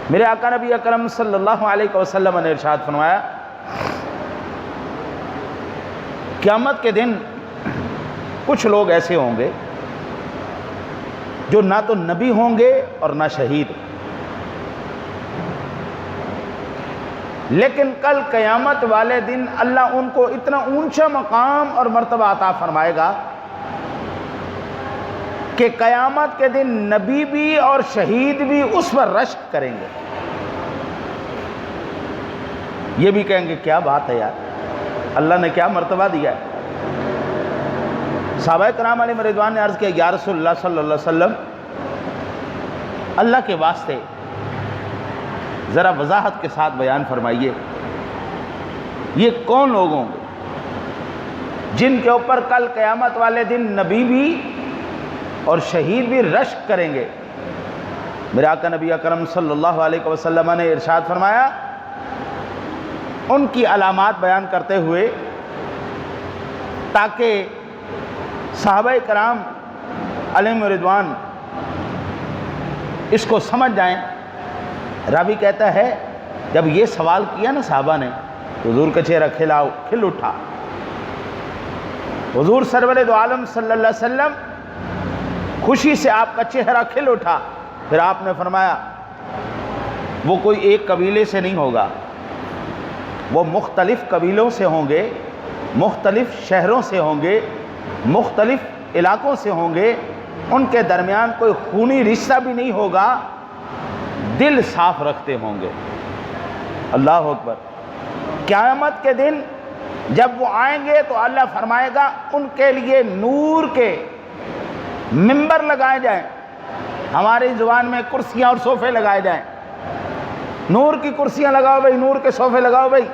میرے آقا نبی اکرم صلی اللہ علیہ وسلم نے ارشاد فرمایا قیامت کے دن کچھ لوگ ایسے ہوں گے جو نہ تو نبی ہوں گے اور نہ شہید، لیکن کل قیامت والے دن اللہ ان کو اتنا اونچا مقام اور مرتبہ عطا فرمائے گا کہ قیامت کے دن نبی بھی اور شہید بھی اس پر رشک کریں گے، یہ بھی کہیں گے کیا بات ہے یار، اللہ نے کیا مرتبہ دیا ہے۔ صحابہ کرام علیہ رضوان نے عرض کیا یا رسول اللہ صلی اللہ علیہ وسلم، اللہ کے واسطے ذرا وضاحت کے ساتھ بیان فرمائیے یہ کون لوگ ہوں گے جن کے اوپر کل قیامت والے دن نبی بھی اور شہید بھی رشک کریں گے۔ میرے آقا نبی اکرم صلی اللہ علیہ وسلم نے ارشاد فرمایا ان کی علامات بیان کرتے ہوئے تاکہ صحابہ کرام علیہم رضوان اس کو سمجھ جائیں۔ راوی کہتا ہے جب یہ سوال کیا نا صحابہ نے تو حضور کا چہرہ کھل اٹھا، حضور سرور دو عالم صلی اللہ علیہ وسلم خوشی سے آپ کا چہرہ کھل اٹھا۔ پھر آپ نے فرمایا وہ کوئی ایک قبیلے سے نہیں ہوگا، وہ مختلف قبیلوں سے ہوں گے، مختلف شہروں سے ہوں گے، مختلف علاقوں سے ہوں گے، ان کے درمیان کوئی خونی رشتہ بھی نہیں ہوگا، دل صاف رکھتے ہوں گے۔ اللہ اکبر۔ قیامت کے دن جب وہ آئیں گے تو اللہ فرمائے گا ان کے لیے نور کے ممبر لگائے جائیں، ہماری زبان میں کرسیاں اور صوفے لگائے جائیں، نور کی کرسیاں لگاؤ بھائی، نور کے صوفے لگاؤ بھائی،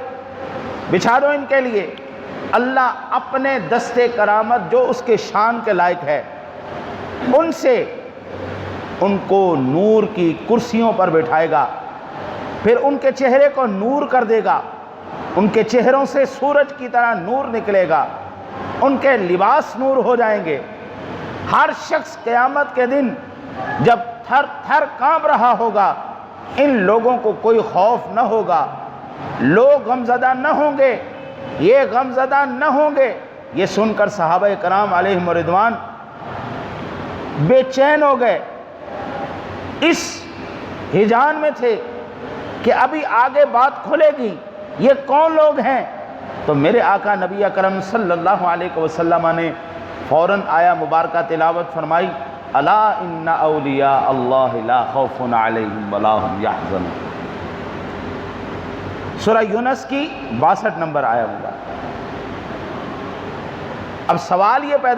بچھا دو ان کے لیے۔ اللہ اپنے دستے کرامت جو اس کے شان کے لائق ہے ان سے ان کو نور کی کرسیوں پر بٹھائے گا، پھر ان کے چہرے کو نور کر دے گا، ان کے چہروں سے سورج کی طرح نور نکلے گا، ان کے لباس نور ہو جائیں گے۔ ہر شخص قیامت کے دن جب تھر تھر کانپ رہا ہوگا، ان لوگوں کو کوئی خوف نہ ہوگا، لوگ غمزدہ نہ ہوں گے، یہ غمزدہ نہ ہوں گے۔ یہ سن کر صحابہ کرام علیہم رضوان بے چین ہو گئے، اس ہیجان میں تھے کہ ابھی آگے بات کھلے گی، یہ کون لوگ ہیں؟ تو میرے آقا نبی اکرم صلی اللہ علیہ وسلم نے فوراً آیا مبارکہ تلاوت فرمائی، الا ان اولیاء اللہ لا خوف علیہم ولا هم یحزنون، سورہ یونس کی 62 نمبر آیا مبارک۔ اب سوال یہ پیدا